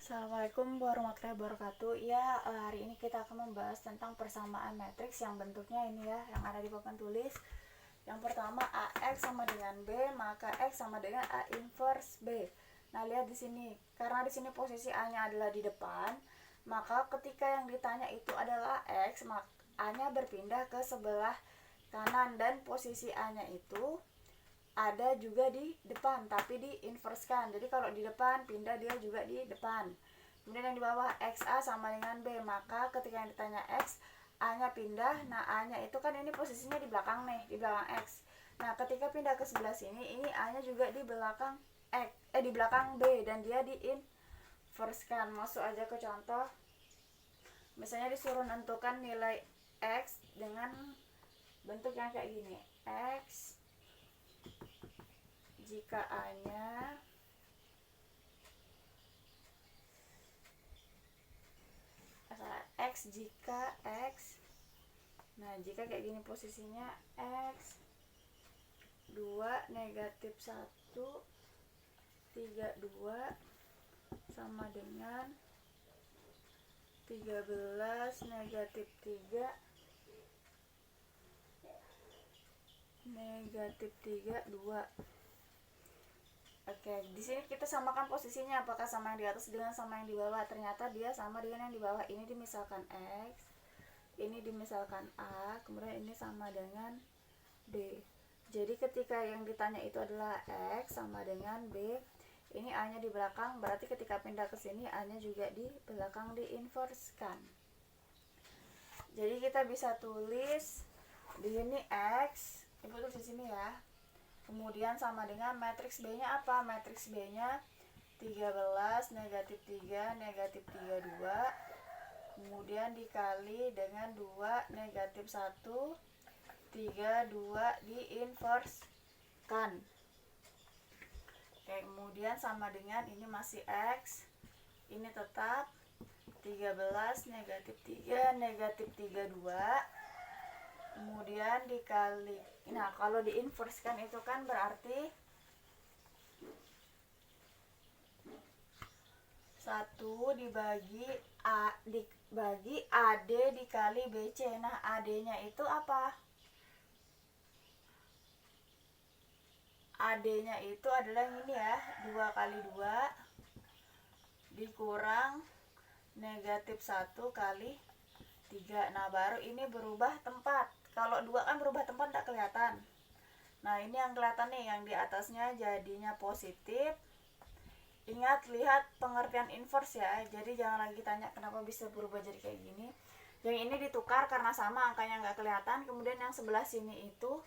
Assalamualaikum warahmatullahi wabarakatuh. Ya, hari ini kita akan membahas tentang persamaan matriks yang bentuknya ini ya, yang ada di papan tulis. Yang pertama, AX sama dengan B, maka X sama dengan A inverse B. Nah, lihat di sini. Karena di sini posisi A-nya adalah di depan, maka ketika yang ditanya itu adalah X, maka A-nya berpindah ke sebelah kanan dan posisi A-nya itu ada juga di depan tapi di inverse kan. Jadi kalau di depan pindah dia juga di depan. Kemudian yang di bawah XA sama dengan B, maka ketika yang ditanya X, A-nya pindah. Nah, A-nya itu kan ini posisinya di belakang nih, di belakang X. Nah, ketika pindah ke sebelah sini, ini A-nya juga di belakang X, di belakang B dan dia di inverse kan. Masuk aja ke contoh. Misalnya disuruh menentukan nilai X dengan bentuk yang kayak gini. X jika A-nya X jika X, nah jika kayak gini posisinya X 2 negatif 1 3 2 sama dengan 13 negatif 3 negatif 3 2. Oke, di sini kita samakan posisinya, apakah sama yang di atas dengan sama yang di bawah. Ternyata dia sama dengan yang di bawah. Ini dimisalkan X, ini dimisalkan A, kemudian ini sama dengan B. Jadi ketika yang ditanya itu adalah X sama dengan B, ini A-nya di belakang, berarti ketika pindah ke sini A-nya juga di belakang, diinverskan. Jadi kita bisa tulis di sini X, Ibu tulis di sini ya. Kemudian sama dengan matriks B-nya apa? Matriks B-nya 13 negatif 3 negatif 3 2. Kemudian dikali dengan 2 negatif 1 3 2 diinverse kan. Oke, kemudian sama dengan ini masih X, ini tetap 13 negatif 3 negatif 3 2. Kemudian dikali, nah kalau diinversekan itu kan berarti 1 dibagi AD dikali BC. Nah, AD-nya itu apa? AD-nya itu adalah ini ya, 2 kali 2 dikurang negatif 1 kali 3. Nah, baru ini berubah tempat. Kalau 2 kan berubah tempat tidak kelihatan. Nah, ini yang kelihatan nih, yang di atasnya jadinya positif. Ingat, lihat pengertian inverse ya. Jadi jangan lagi tanya kenapa bisa berubah jadi kayak gini. Yang ini ditukar karena sama angkanya nggak kelihatan. Kemudian yang sebelah sini itu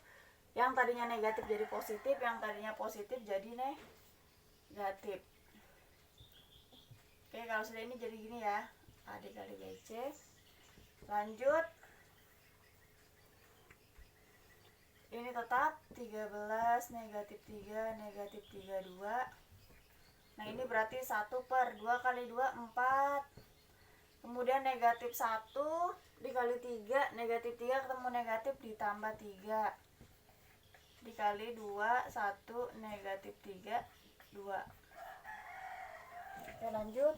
yang tadinya negatif jadi positif, yang tadinya positif jadi negatif. Oke, kalau sudah ini jadi gini ya, AD kali BC. Lanjut, ini tetap 13 negatif 3 negatif 3 2. Nah, ini berarti 1 per 2 kali 2 4. Kemudian negatif 1 dikali 3, negatif 3 ketemu negatif ditambah 3 dikali 2 1 negatif 3 2. Oke, lanjut.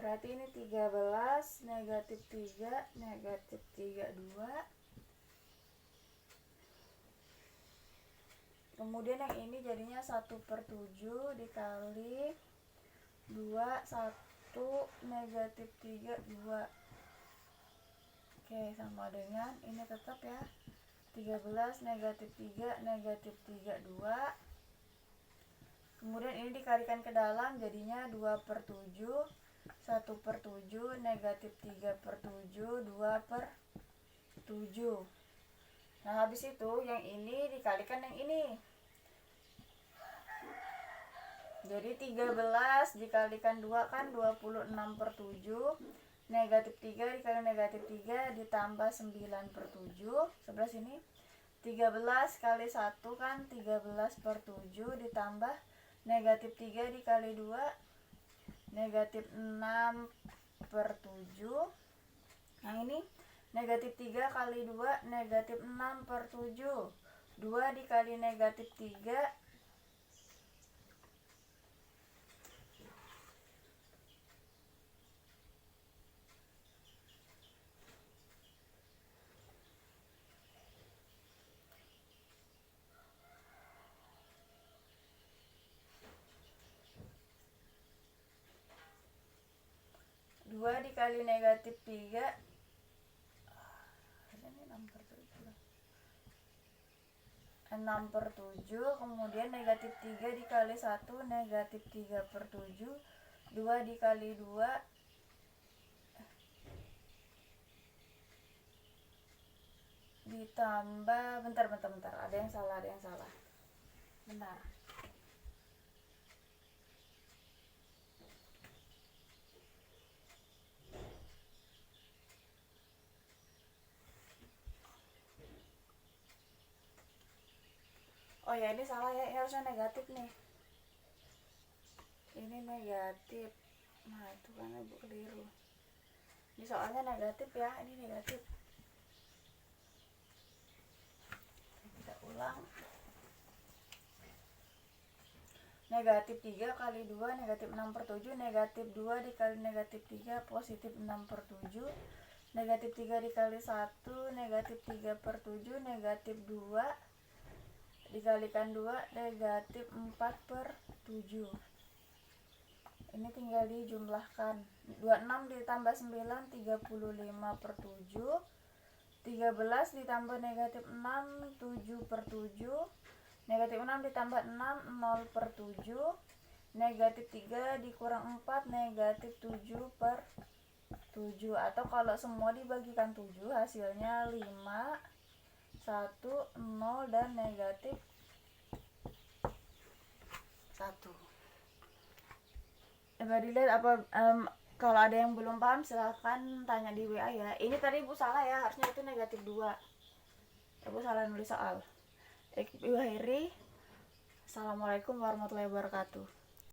Berarti ini 13 negatif 3 negatif 3 2. Kemudian yang ini jadinya 1 per 7 dikali 2 1 negatif 3 2. Oke, sama dengan ini tetap ya, 13 negatif 3 negatif 3 2. Kemudian ini dikalikan ke dalam jadinya 2 per 7 1 per 7 negatif 3 per 7 2 per 7. Nah, habis itu yang ini dikalikan yang ini. Jadi 13 dikalikan 2 kan 26 per 7. Negatif 3 dikali negatif 3 ditambah 9 per 7. Sebelah sini 13 kali 1 kan 13 per 7 ditambah negatif 3 dikali 2 negatif 6 per 7. Nah, ini Negatif 3 kali 2 negatif 6/7. 2 dikali negatif 3 2 dikali negatif 3 ini 6/7, kemudian negatif 3 dikali 1 negatif 3/7. 2 dikali 2 ditambah, bentar, ada yang salah, bentar. Oh ya, ini salah ya, ini harusnya negatif nih, ini negatif. Nah itu kan ibu keliru, ini soalnya negatif ya, ini negatif. Kita ulang. Negatif 3 kali 2 negatif 6/7. Negatif 2 dikali negatif 3 positif 6/7. Negatif 3 dikali 1 negatif 3/7. Negatif 2 dikalikan 2 negatif 4/7. Ini tinggal dijumlahkan. 26 ditambah 9 35/7. 13 ditambah negatif 6 7/7. Negatif 6 ditambah 6 0/7. Negatif 3 dikurang 4 negatif 7/7. Atau kalau semua dibagikan 7 hasilnya 5 1 0 dan negatif 1. Coba dilihat apa, kalau ada yang belum paham silahkan tanya di WA ya. Ini tadi ibu salah ya, harusnya itu negatif 2. Ibu salah nulis soal. Ibu akhiri. Assalamualaikum warahmatullahi wabarakatuh.